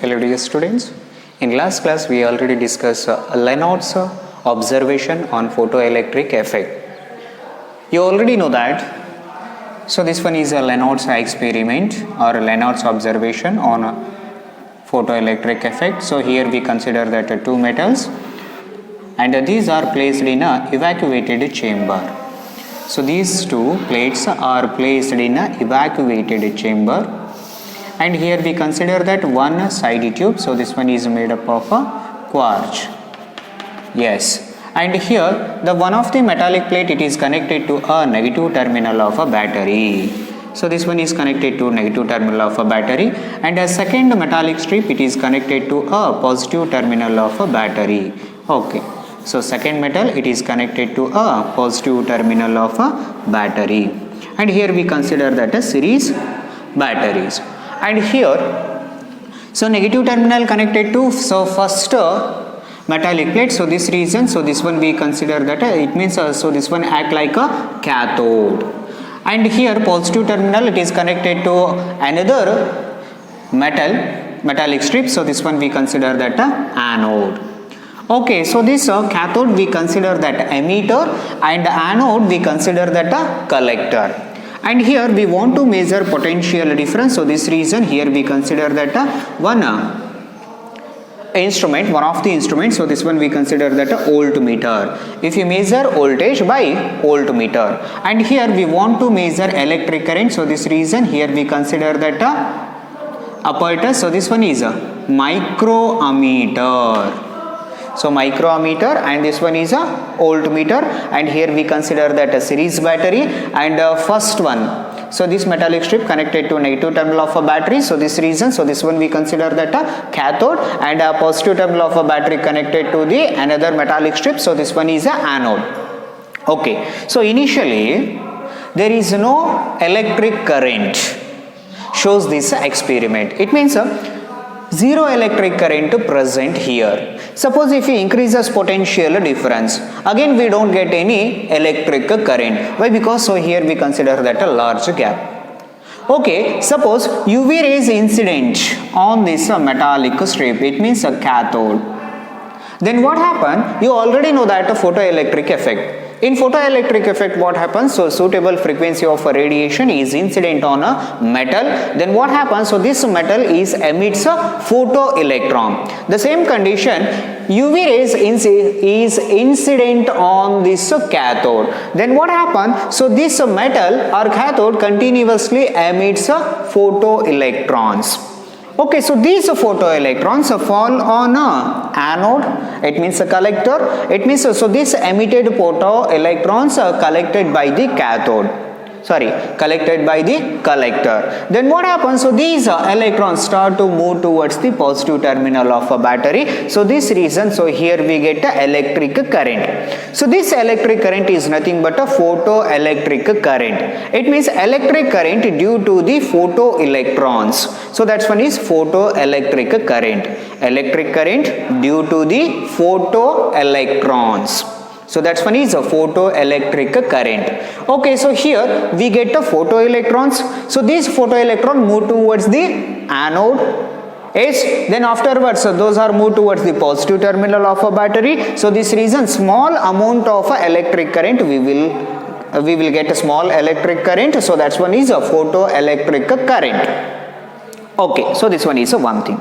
Hello dear students. In last class we already discussed Lenard's observation on photoelectric effect. You already know that. So this one is a Lenard's experiment or Lenard's observation on a photoelectric effect. So here we consider that two metals and these are placed in a evacuated chamber. So these two plates are placed in a evacuated chamber. And here we consider that one side tube. So this one is made up of a quartz. Yes. And here the one of the metallic plate, it is connected to a negative terminal of a battery. So this one is connected to negative terminal of a battery. And a second metallic strip, it is connected to a positive terminal of a battery. Okay. So second metal, it is connected to a positive terminal of a battery. And here we consider that a series batteries. And here, so negative terminal connected to first metallic plate. So this reason, so this one we consider that it means so this one act like a cathode. And here positive terminal, it is connected to another metallic strip. So this one we consider that a anode. Okay, so this cathode we consider that emitter and anode we consider that a collector. And here we want to measure potential difference. So this reason here we consider that one of the instruments. So this one we consider that a voltmeter. If you measure voltage by voltmeter. And here we want to measure electric current. So this reason here we consider that apparatus. So this one is a microammeter. So microammeter, and this one is a voltmeter, and here we consider that a series battery. And first one, so this metallic strip connected to negative terminal of a battery. So this reason, so this one we consider that a cathode, and a positive terminal of a battery connected to the another metallic strip. So this one is a anode. Okay, so initially there is no electric current, shows this experiment. It means zero electric current present here. Suppose if we increases potential difference, again we don't get any electric current. Why? Because so here we consider that a large gap. Okay, suppose UV rays incident on this metallic strip, it means a cathode. Then what happen? You already know that a photoelectric effect. In photoelectric effect, what happens? So suitable frequency of radiation is incident on a metal. Then what happens? So this metal emits a photoelectron. The same condition, UV rays is incident on this cathode. Then what happens? So this metal or cathode continuously emits photoelectrons. Okay, so these photoelectrons fall on a anode, it means a collector. It means so this emitted photoelectrons are collected by the collected by the collector. Then what happens? So these electrons start to move towards the positive terminal of a battery. So this reason, so here we get a electric current. So this electric current is nothing but a photoelectric current. It means electric current due to the photoelectrons. So that's one is photoelectric current. Electric current due to the photoelectrons. So that's one is a photoelectric current. Okay, so here we get the photoelectrons. So these photoelectrons move towards the anode. Yes, then afterwards so those are moved towards the positive terminal of a battery. So this reason small amount of electric current we will get a small electric current. So that's one is a photoelectric current. Okay, so this one is one thing.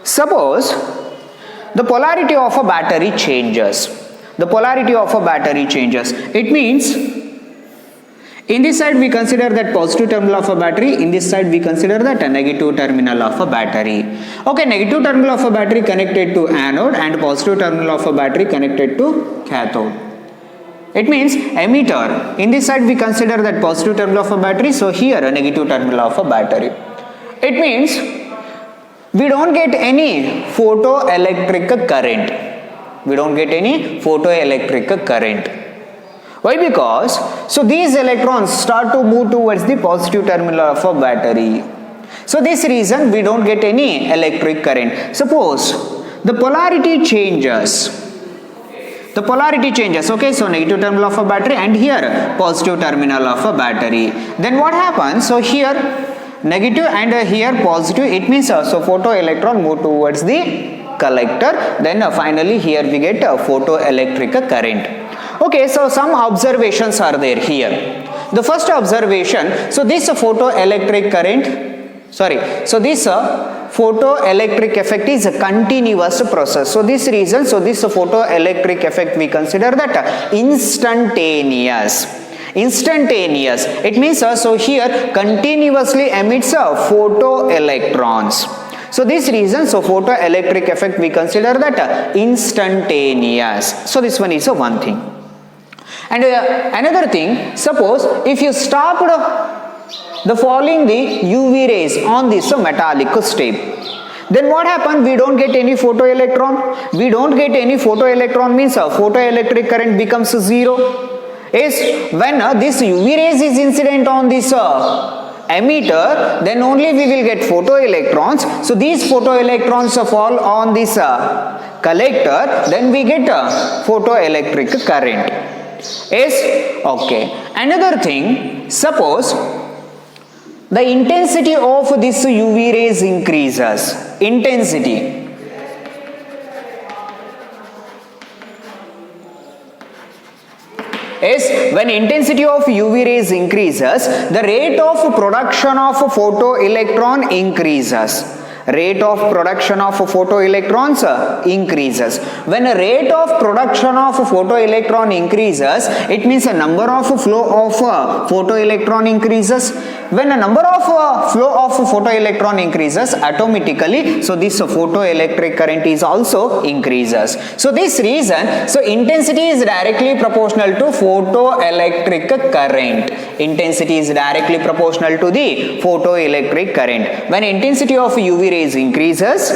Suppose the polarity of a battery changes. The polarity of a battery changes. It means in this side we consider that positive terminal of a battery, in this side we consider that a negative terminal of a battery. Okay, negative terminal of a battery connected to anode and positive terminal of a battery connected to cathode. It means emitter, in this side we consider that positive terminal of a battery, so here a negative terminal of a battery. It means we don't get any photoelectric current. We don't get any photoelectric current. Why? Because so these electrons start to move towards the positive terminal of a battery. So this reason we don't get any electric current. Suppose the polarity changes. The polarity changes. Okay, so negative terminal of a battery and here positive terminal of a battery. Then what happens? So here negative and here positive, it means so photoelectron move towards the collector, then finally here we get a photoelectric current. Okay, so some observations are there here. The first observation, so this photoelectric current, so this photoelectric effect is a continuous process. So this reason, so this photoelectric effect we consider that instantaneous. It means so here continuously emits photoelectrons. So this reason, so photoelectric effect we consider that instantaneous. So this one is one thing. And another thing, suppose if you stopped the falling the UV rays on this metallic strip, then what happened? We don't get any photoelectron. We don't get any photoelectron means photoelectric current becomes zero. Yes, when this UV rays is incident on this emitter, then only we will get photoelectrons. So these photoelectrons fall on this collector, then we get a photoelectric current. Yes, okay. Another thing, suppose the intensity of this UV rays increases. Intensity. Yes, when intensity of UV rays increases, the rate of production of photoelectron increases. Rate of production of photoelectrons increases. When a rate of production of photoelectron increases, it means a number of flow of photoelectron increases. When a number of flow of photoelectron increases automatically, so this photoelectric current is also increases. So this reason, so intensity is directly proportional to photoelectric current. Intensity is directly proportional to the photoelectric current. When intensity of UV rays increases,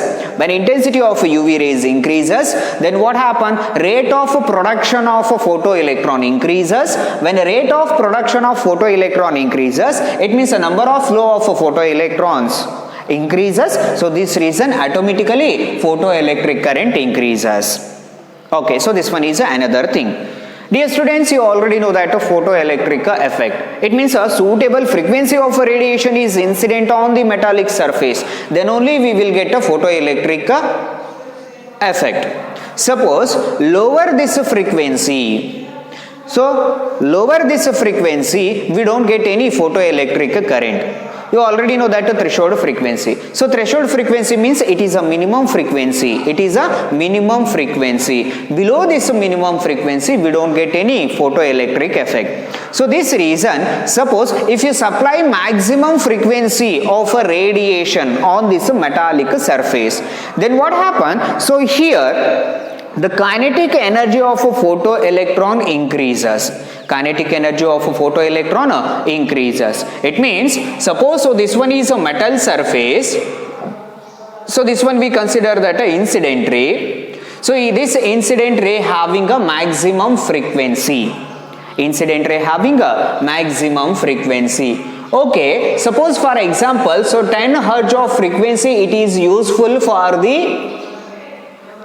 then what happens? Rate of production of photoelectron increases. When the rate of production of photoelectron increases, it means the number of flow of photoelectrons increases. So this reason automatically photoelectric current increases. Okay, so this one is another thing. Dear students, you already know that a photoelectric effect. It means a suitable frequency of radiation is incident on the metallic surface. Then only we will get a photoelectric effect. Suppose lower this frequency. So lower this frequency, we don't get any photoelectric current. You already know that threshold frequency. So threshold frequency means it is a minimum frequency. It is a minimum frequency. Below this minimum frequency, we don't get any photoelectric effect. So this reason, suppose if you supply maximum frequency of a radiation on this metallic surface, then what happens? So here, the kinetic energy of a photoelectron increases. Kinetic energy of a photoelectron increases. It means, suppose so this one is a metal surface. So this one we consider that an incident ray. So this incident ray having a maximum frequency. Incident ray having a maximum frequency. Okay, suppose for example, so 10 Hz of frequency it is useful for the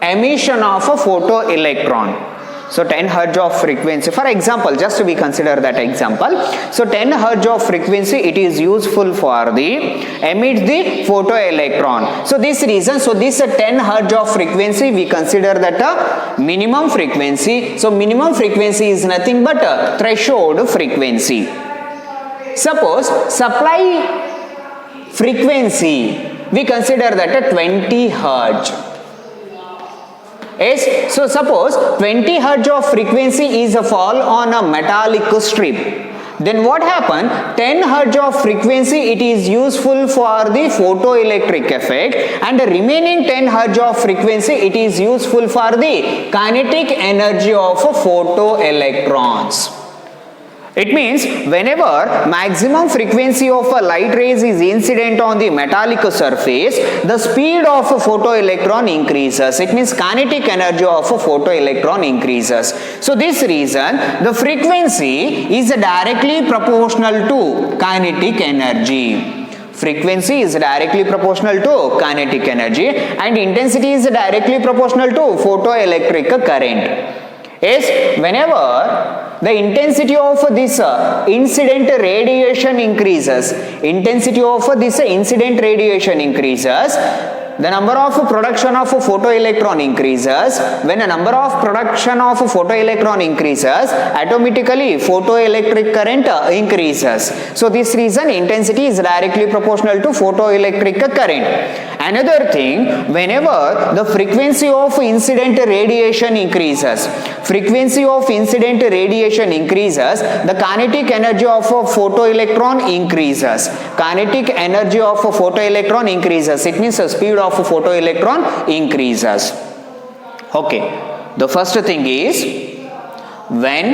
emission of a photoelectron. So 10 Hz of frequency, for example, just we consider that example. So 10 Hz of frequency it is useful for the emit the photoelectron. So this reason, so this 10 Hz of frequency we consider that a minimum frequency. So minimum frequency is nothing but a threshold frequency. Suppose supply frequency we consider that a 20 Hz. Yes, so suppose 20 Hz of frequency is a fall on a metallic strip. Then what happened? 10 Hz of frequency it is useful for the photoelectric effect, and the remaining 10 Hz of frequency it is useful for the kinetic energy of photoelectrons. It means whenever maximum frequency of a light rays is incident on the metallic surface, the speed of a photoelectron increases. It means kinetic energy of a photoelectron increases. So this reason, the frequency is directly proportional to kinetic energy. Frequency is directly proportional to kinetic energy, and intensity is directly proportional to photoelectric current. Yes, whenever the intensity of this incident radiation increases. Intensity of this incident radiation increases. The number of production of photoelectron increases. When a number of production of photoelectron increases, automatically photoelectric current increases. So this reason intensity is directly proportional to photoelectric current. Another thing, whenever the frequency of incident radiation increases, frequency of incident radiation increases, the kinetic energy of a photoelectron increases. Kinetic energy of a photoelectron increases. It means the speed of a photoelectron increases. Okay, the first thing is when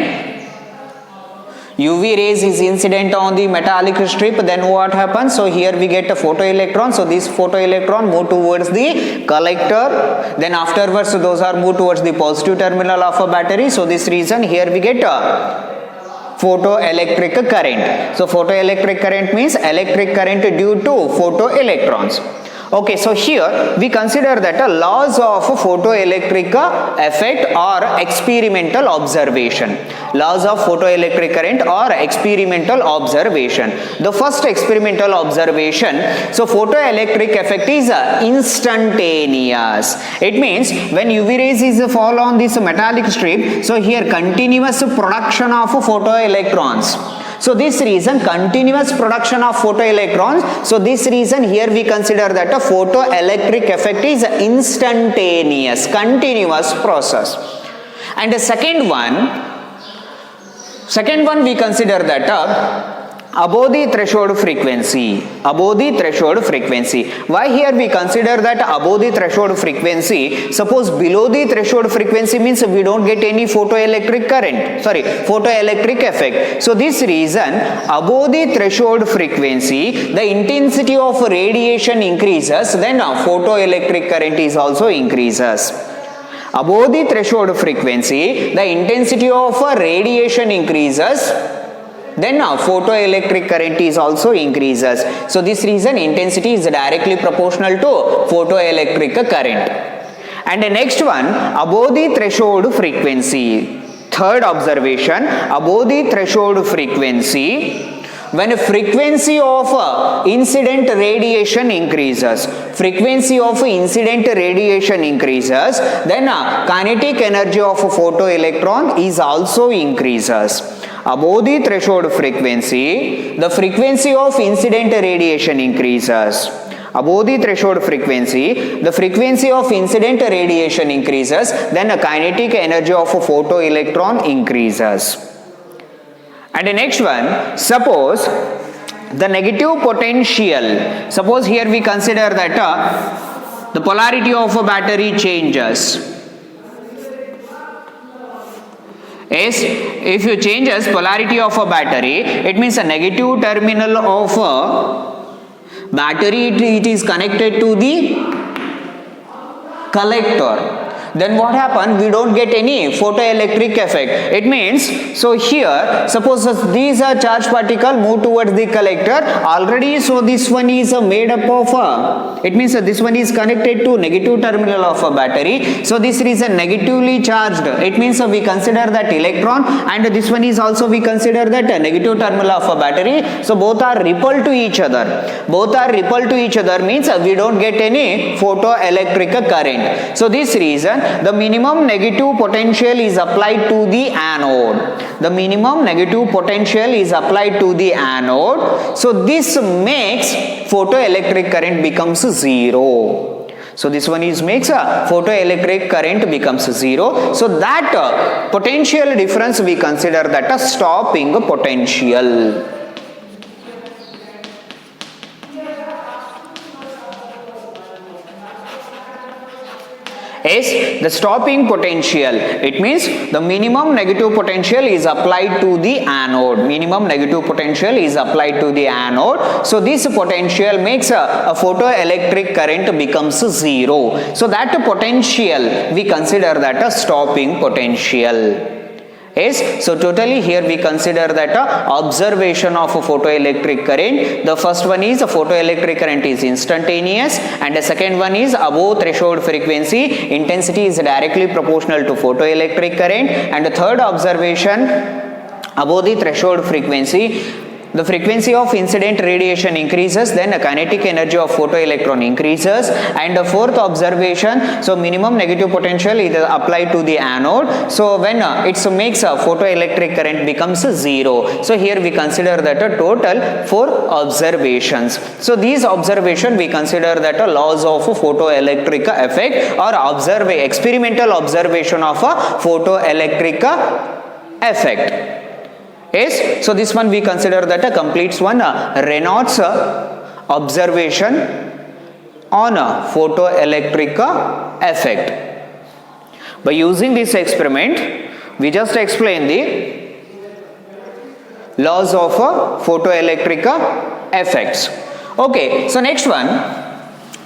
UV rays is incident on the metallic strip, then what happens? So here we get a photoelectron. So this photoelectron move towards the collector. Then afterwards those are moved towards the positive terminal of a battery. So this reason here we get a photoelectric current. So photoelectric current means electric current due to photoelectrons. Okay, so here we consider that laws of photoelectric effect or experimental observation. Laws of photoelectric current or experimental observation. The first experimental observation, so photoelectric effect is instantaneous. It means when UV rays is fall on this metallic strip, so here continuous production of photoelectrons. So this reason continuous production of photoelectrons. So this reason here we consider that a photoelectric effect is instantaneous, continuous process. And the second one we consider that above the threshold frequency. Above the threshold frequency. Why here we consider that above the threshold frequency? Suppose below the threshold frequency means we don't get any photoelectric current. Sorry, photoelectric effect. So this reason above the threshold frequency, the intensity of radiation increases, then photoelectric current is also increases. Above the threshold frequency, the intensity of radiation increases, then photoelectric current is also increases. So this reason intensity is directly proportional to photoelectric current. And the next one, above the threshold frequency. Third observation, above the threshold frequency, when frequency of incident radiation increases, frequency of incident radiation increases, then kinetic energy of photoelectron is also increases. Above the threshold frequency, the frequency of incident radiation increases. Above the threshold frequency, the frequency of incident radiation increases, then the kinetic energy of a photoelectron increases. And the next one, suppose the negative potential, suppose here we consider that the polarity of a battery changes. Yes, if you changes polarity of a battery, it means a negative terminal of a battery, it is connected to the collector. Then what happens? We don't get any photoelectric effect. It means, so here, suppose these are charged particle move towards the collector already. So this one is made up of it means this one is connected to negative terminal of a battery. So this is negatively charged. It means we consider that electron, and this one is also we consider that negative terminal of a battery. So both are repelled to each other. Both are repelled to each other means we don't get any photoelectric current. So this reason the minimum negative potential is applied to the anode. The minimum negative potential is applied to the anode. So this makes photoelectric current becomes zero. So this one is makes a photoelectric current becomes zero. So that potential difference we consider that a stopping potential. Is the stopping potential. It means the minimum negative potential is applied to the anode. Minimum negative potential is applied to the anode. So this potential makes a photoelectric current becomes zero. So that potential we consider that a stopping potential. Yes, so totally here we consider that observation of a photoelectric current. The first one is a photoelectric current is instantaneous, and the second one is above threshold frequency, intensity is directly proportional to photoelectric current, and the third observation above the threshold frequency, the frequency of incident radiation increases, then the kinetic energy of photoelectron increases. And the fourth observation, so minimum negative potential is applied to the anode. So when it makes a photoelectric current becomes zero. So here we consider that a total 4 observations. So these observations we consider that a laws of photoelectric effect or experimental observation of a photoelectric effect. Yes, so this one we consider that a completes one Reynolds observation on a photoelectric effect. By using this experiment, we just explain the laws of photoelectric effects. Okay, so next one,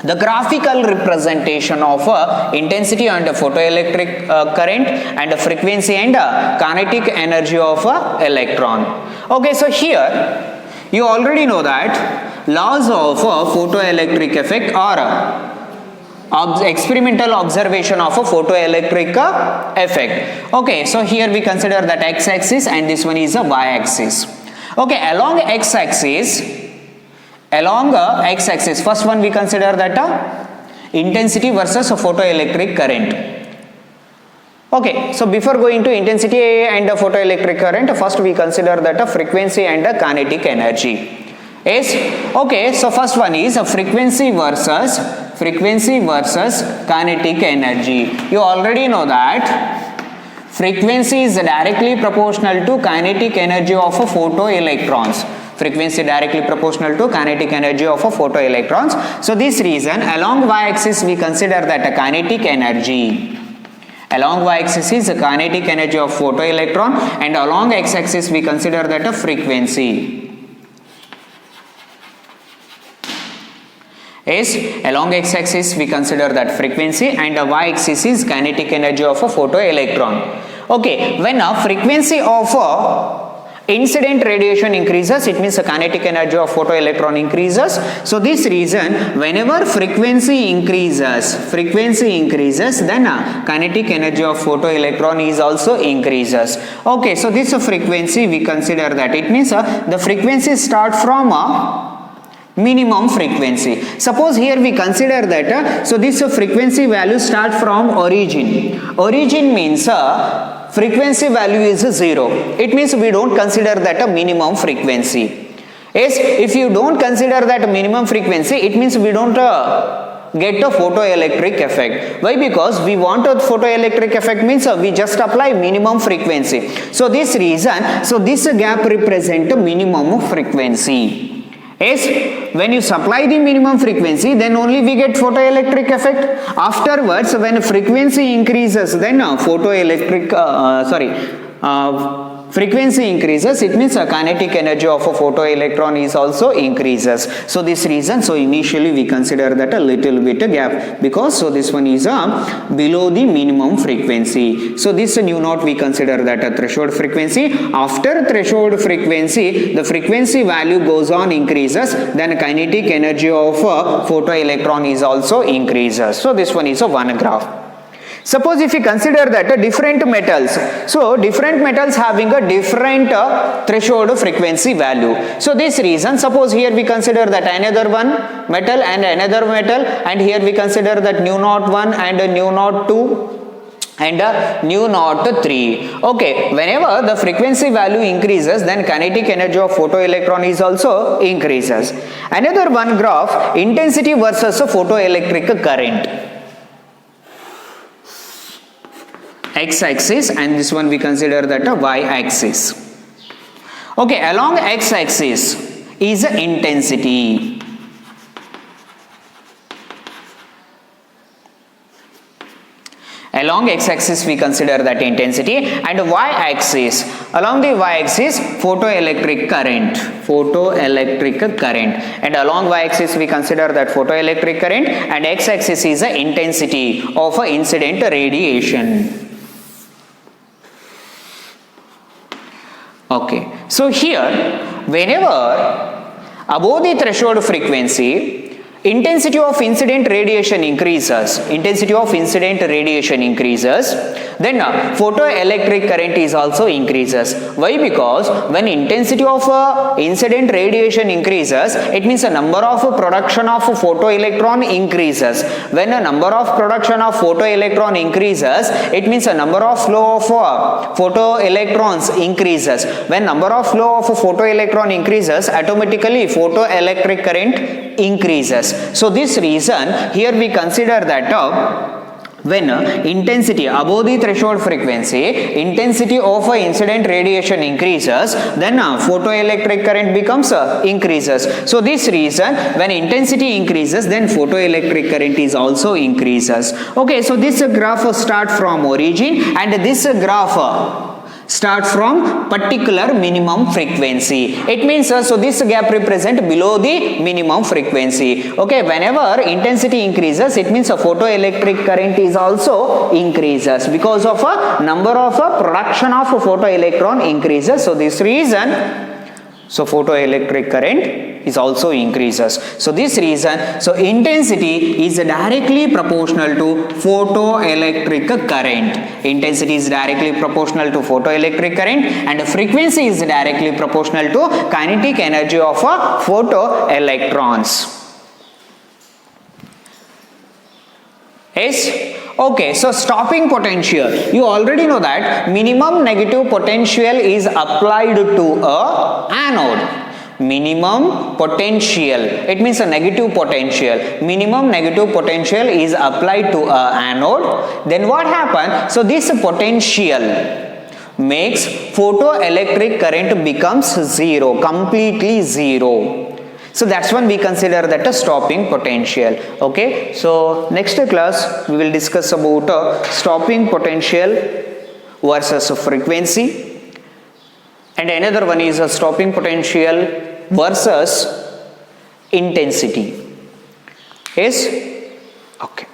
the graphical representation of intensity and photoelectric current and frequency and kinetic energy of electron. Okay, so here you already know that laws of photoelectric effect or experimental observation of a photoelectric effect. Okay, so here we consider that x-axis and this one is a y-axis. Okay, along x-axis, first one we consider that intensity versus photoelectric current. Okay, so before going to intensity and photoelectric current, first we consider that frequency and kinetic energy. Yes, okay, so first one is frequency versus kinetic energy. You already know that frequency is directly proportional to kinetic energy of photoelectrons. Frequency directly proportional to kinetic energy of photoelectrons. So this reason along y-axis we consider that kinetic energy. Along y-axis is the kinetic energy of photoelectron and along x-axis we consider that a frequency. Yes, along x-axis we consider that frequency and the y-axis is kinetic energy of a photoelectron. Okay, when a frequency of incident radiation increases, it means the kinetic energy of photoelectron increases. So this reason whenever frequency increases, then kinetic energy of photoelectron is also increases. Okay, so this frequency we consider that it means the frequency start from minimum frequency. Suppose here we consider that so this frequency value start from origin. Origin means frequency value is 0. It means we don't consider that a minimum frequency. Yes, if you don't consider that minimum frequency, it means we don't get a photoelectric effect. Why? Because we want a photoelectric effect means we just apply minimum frequency. So this reason, so this gap represent a minimum frequency. Yes, when you supply the minimum frequency, then only we get photoelectric effect. Afterwards, when frequency increases, then frequency increases, it means kinetic energy of a photoelectron is also increases. So this reason, so initially we consider that a little bit gap, because so this one is below the minimum frequency. So this nu naught we consider that a threshold frequency. After threshold frequency, the frequency value goes on increases, then kinetic energy of photoelectron is also increases. So this one is a one graph. Suppose if you consider that different metals, so different metals having a different threshold frequency value. So this reason, suppose here we consider that another one metal and another metal, and here we consider that nu naught 1 and nu naught 2 and nu naught 3. Okay, whenever the frequency value increases, then kinetic energy of photoelectron is also increases. Another one graph, intensity versus photoelectric current. X-axis, and this one we consider that a y-axis. Okay, along x-axis is intensity. Along x-axis we consider that intensity, and y-axis, along the y-axis photoelectric current, and along y-axis we consider that photoelectric current, and x-axis is the intensity of incident radiation. Okay, so here whenever above the threshold frequency, intensity of incident radiation increases, then photoelectric current is also increases. Why? Because when intensity of incident radiation increases, it means the number of production of photoelectron increases. When a number of production of photoelectron increases, it means the number of flow of photoelectrons increases. When number of flow of photoelectron increases, automatically photoelectric current increases. So this reason here we consider that when intensity above the threshold frequency, intensity of incident radiation increases, then photoelectric current becomes increases. So this reason when intensity increases, then photoelectric current is also increases. Okay, so this graph start from origin, and this graph start from particular minimum frequency. It means so this gap represent below the minimum frequency. Okay, whenever intensity increases, it means a photoelectric current is also increases because of a number of production of photoelectron increases. So this reason, so photoelectric current is also increases. So this reason, so intensity is directly proportional to photoelectric current. Intensity is directly proportional to photoelectric current, and frequency is directly proportional to kinetic energy of photoelectrons. Yes? Okay, so stopping potential. You already know that minimum negative potential is applied to a anode. Minimum potential, it means a negative potential. Minimum negative potential is applied to a anode. Then what happens? So this potential makes photoelectric current becomes zero, completely zero. So that's when we consider that a stopping potential. Okay, so next class we will discuss about stopping potential versus frequency, and another one is a stopping potential versus intensity. Yes? Okay.